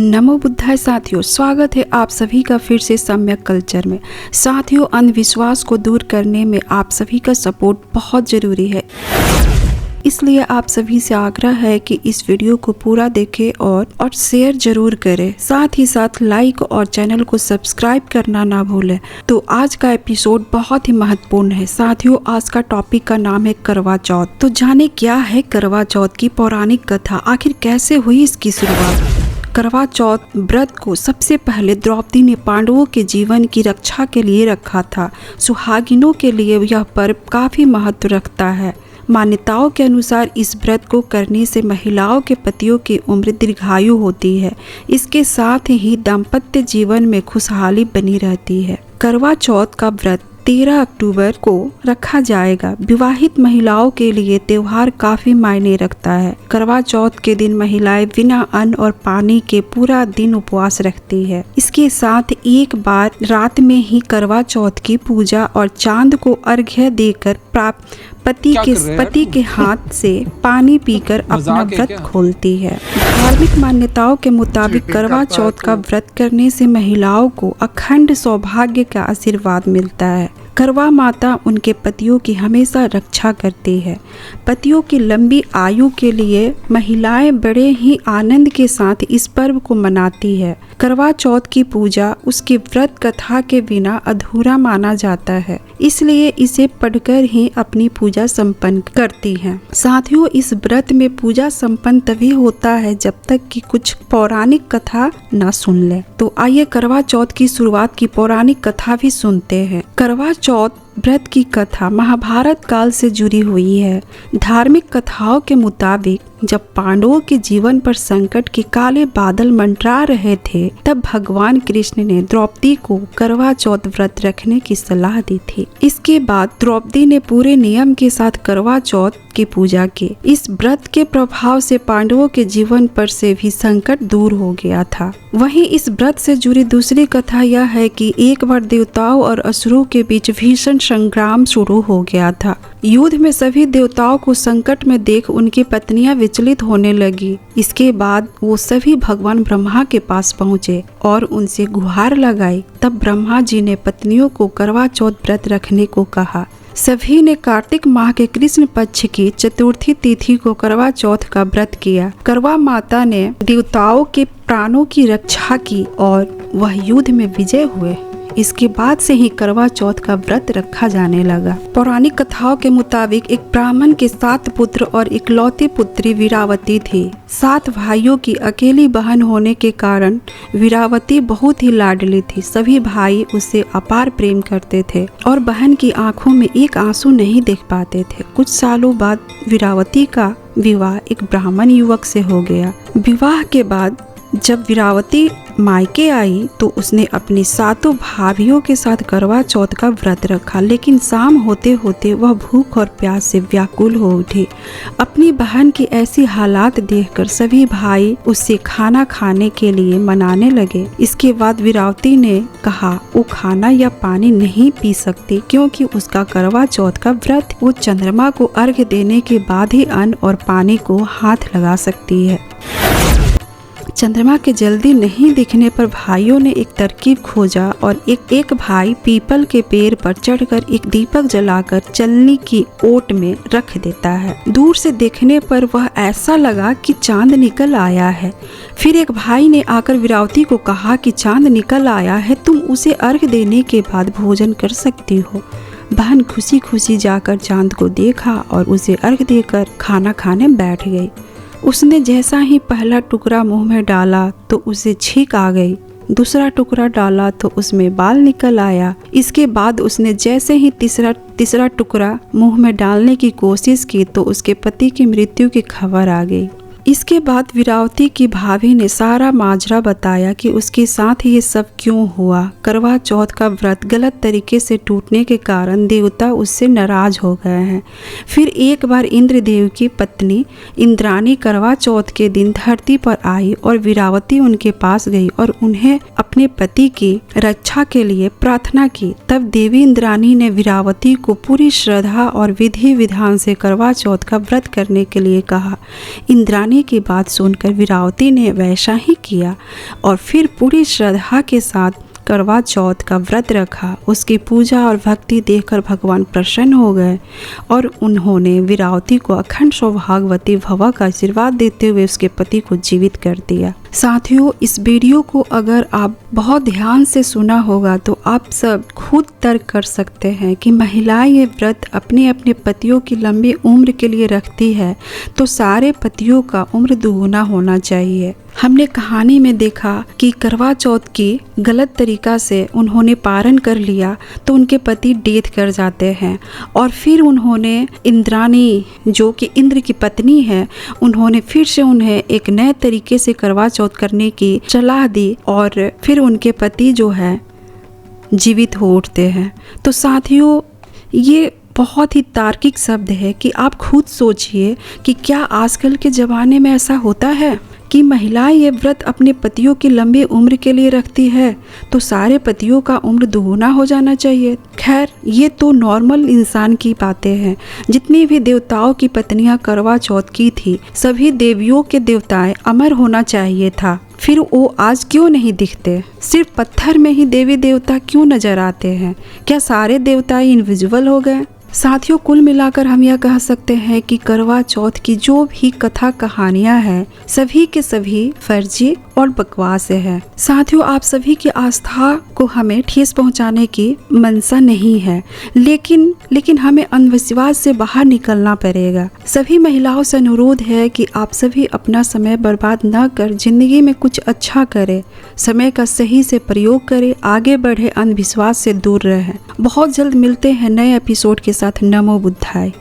नमो बुद्धाय साथियों, स्वागत है आप सभी का फिर से सम्यक कल्चर में। साथियों, अंधविश्वास को दूर करने में आप सभी का सपोर्ट बहुत ज़रूरी है, इसलिए आप सभी से आग्रह है कि इस वीडियो को पूरा देखें और शेयर जरूर करें। साथ ही साथ लाइक और चैनल को सब्सक्राइब करना ना भूलें। तो आज का एपिसोड बहुत ही महत्वपूर्ण है। साथियों, आज का टॉपिक का नाम है करवा चौथ। तो जाने क्या है करवा चौथ की पौराणिक कथा, आखिर कैसे हुई इसकी शुरुआत। करवा चौथ व्रत को सबसे पहले द्रौपदी ने पांडवों के जीवन की रक्षा के लिए रखा था। सुहागिनों के लिए यह पर्व काफी महत्व रखता है। मान्यताओं के अनुसार इस व्रत को करने से महिलाओं के पतियों की उम्र दीर्घायु होती है। इसके साथ ही दाम्पत्य जीवन में खुशहाली बनी रहती है। करवा चौथ का व्रत 13 अक्टूबर को रखा जाएगा। विवाहित महिलाओं के लिए त्योहार काफी मायने रखता है। करवा चौथ के दिन महिलाएं बिना अन्न और पानी के पूरा दिन उपवास रखती है। इसके साथ एक बार रात में ही करवा चौथ की पूजा और चांद को अर्घ्य देकर प्राप्त पति के हाथ से पानी पीकर अपना व्रत खोलती है। धार्मिक मान्यताओं के मुताबिक करवा चौथ का व्रत करने से महिलाओं को अखंड सौभाग्य का आशीर्वाद मिलता है। करवा माता उनके पतियों की हमेशा रक्षा करती है। पतियों की लंबी आयु के लिए महिलाएं बड़े ही आनंद के साथ इस पर्व को मनाती है। करवा चौथ की पूजा उसकी व्रत कथा के बिना अधूरा माना जाता है, इसलिए इसे पढ़कर ही अपनी पूजा संपन्न करती हैं। साथियों, इस व्रत में पूजा संपन्न तभी होता है जब तक कि कुछ पौराणिक कथा न सुन ले। तो आइए करवा चौथ की शुरुआत की पौराणिक कथा भी सुनते हैं। करवा चौथ व्रत की कथा महाभारत काल से जुड़ी हुई है। धार्मिक कथाओं के मुताबिक जब पांडवों के जीवन पर संकट के काले बादल मंडरा रहे थे, तब भगवान कृष्ण ने द्रौपदी को करवा चौथ व्रत रखने की सलाह दी थी। इसके बाद द्रौपदी ने पूरे नियम के साथ करवा चौथ की पूजा की। इस व्रत के प्रभाव से पांडवों के जीवन पर से भी संकट दूर हो गया था। वहीं इस व्रत से जुड़ी दूसरी कथा यह है कि एक बार देवताओं और असुरों के बीच भीषण संग्राम शुरू हो गया था। युद्ध में सभी देवताओं को संकट में देख उनकी पत्नियां विचलित होने लगी। इसके बाद वो सभी भगवान ब्रह्मा के पास पहुँचे और उनसे गुहार लगाई। तब ब्रह्मा जी ने पत्नियों को करवा चौथ व्रत रखने को कहा। सभी ने कार्तिक माह के कृष्ण पक्ष की चतुर्थी तिथि को करवा चौथ का व्रत किया। करवा माता ने देवताओं के प्राणों की रक्षा की और वह युद्ध में विजय हुए। इसके बाद से ही करवा चौथ का व्रत रखा जाने लगा। पौराणिक कथाओं के मुताबिक एक ब्राह्मण के 7 पुत्र और इकलौती पुत्री वीरावती थी। 7 भाइयों की अकेली बहन होने के कारण वीरावती बहुत ही लाडली थी। सभी भाई उससे अपार प्रेम करते थे और बहन की आंखों में एक आंसू नहीं देख पाते थे। कुछ सालों बाद वीरावती का विवाह एक ब्राह्मण युवक से हो गया। विवाह के बाद जब वीरावती मायके आई तो उसने अपनी 7 भाभियों के साथ करवा चौथ का व्रत रखा, लेकिन शाम होते होते वह भूख और प्यास से व्याकुल हो उठी। अपनी बहन की ऐसी हालात देखकर सभी भाई उससे खाना खाने के लिए मनाने लगे। इसके बाद वीरावती ने कहा वो खाना या पानी नहीं पी सकती, क्योंकि उसका करवा चौथ का व्रत। वो चंद्रमा को अर्घ्य देने के बाद ही अन्न और पानी को हाथ लगा सकती है। चंद्रमा के जल्दी नहीं दिखने पर भाइयों ने एक तरकीब खोजा और एक भाई पीपल के पेड़ पर चढ़कर एक दीपक जलाकर चलनी की ओट में रख देता है। दूर से देखने पर वह ऐसा लगा कि चांद निकल आया है। फिर एक भाई ने आकर वीरावती को कहा कि चांद निकल आया है, तुम उसे अर्घ्य देने के बाद भोजन कर सकती हो। बहन खुशी खुशी जाकर चांद को देखा और उसे अर्घ्य देकर खाना खाने बैठ गई। उसने जैसा ही पहला टुकड़ा मुंह में डाला तो उसे छींक आ गई। दूसरा टुकड़ा डाला तो उसमें बाल निकल आया। इसके बाद उसने जैसे ही तीसरा टुकड़ा मुंह में डालने की कोशिश की तो उसके पति की मृत्यु की खबर आ गई। इसके बाद वीरावती की भाभी ने सारा माजरा बताया कि उसके साथ ये सब क्यों हुआ। करवा चौथ का व्रत गलत तरीके से टूटने के कारण देवता उससे नाराज हो गए हैं। फिर एक बार इंद्रदेव की पत्नी इंद्राणी करवा चौथ के दिन धरती पर आई और वीरावती उनके पास गई और उन्हें अपने पति की रक्षा के लिए प्रार्थना की। तब देवी इंद्राणी ने वीरावती को पूरी श्रद्धा और विधि विधान से करवा चौथ का व्रत करने के लिए कहा। इंद्राणी करने की बात सुनकर वीरावती ने वैसा ही किया और फिर पूरी श्रद्धा के साथ करवा चौथ का व्रत रखा। उसकी पूजा और भक्ति देखकर भगवान प्रसन्न हो गए और उन्होंने वीरावती को अखंड सौभाग्यवती भव का आशीर्वाद देते हुए उसके पति को जीवित कर दिया। साथियों, इस वीडियो को अगर आप बहुत ध्यान से सुना होगा तो आप सब खुद तर्क कर सकते हैं कि महिलाएं ये व्रत अपने अपने पतियों की लंबी उम्र के लिए रखती है तो सारे पतियों का उम्र दुगुना होना चाहिए। हमने कहानी में देखा कि करवा चौथ की गलत तरीका से उन्होंने पारण कर लिया तो उनके पति डेथ कर जाते हैं और फिर उन्होंने इंद्राणी जो कि इंद्र की पत्नी है, उन्होंने फिर से उन्हें एक नए तरीके से करवा चौथ करने की सलाह दी और फिर उनके पति जो है जीवित हो उठते हैं। तो साथियों, ये बहुत ही तार्किक शब्द है कि आप खुद सोचिए कि क्या आजकल के ज़माने में ऐसा होता है कि महिलाएं ये व्रत अपने पतियों की लंबी उम्र के लिए रखती है तो सारे पतियों का उम्र दुगुना हो जाना चाहिए। खैर, ये तो नॉर्मल इंसान की बातें हैं। जितनी भी देवताओं की पत्नियां करवा चौथ की थी, सभी देवियों के देवताएं अमर होना चाहिए था। फिर वो आज क्यों नहीं दिखते? सिर्फ पत्थर में ही देवी देवता क्यों नजर आते हैं? क्या सारे देवता इनविजिबल हो गए? साथियों, कुल मिलाकर हम यह कह सकते हैं कि करवा चौथ की जो भी कथा कहानियां हैं सभी के सभी फर्जी और बकवास है। साथियों, आप सभी की आस्था को हमें ठेस पहुंचाने की मंशा नहीं है, लेकिन हमें अंधविश्वास से बाहर निकलना पड़ेगा। सभी महिलाओं से अनुरोध है कि आप सभी अपना समय बर्बाद न कर जिंदगी में कुछ अच्छा करें, समय का सही से प्रयोग करें, आगे बढ़े, अंधविश्वास से दूर रहें। बहुत जल्द मिलते हैं नए एपिसोड के साथ। नमो बुद्धाय।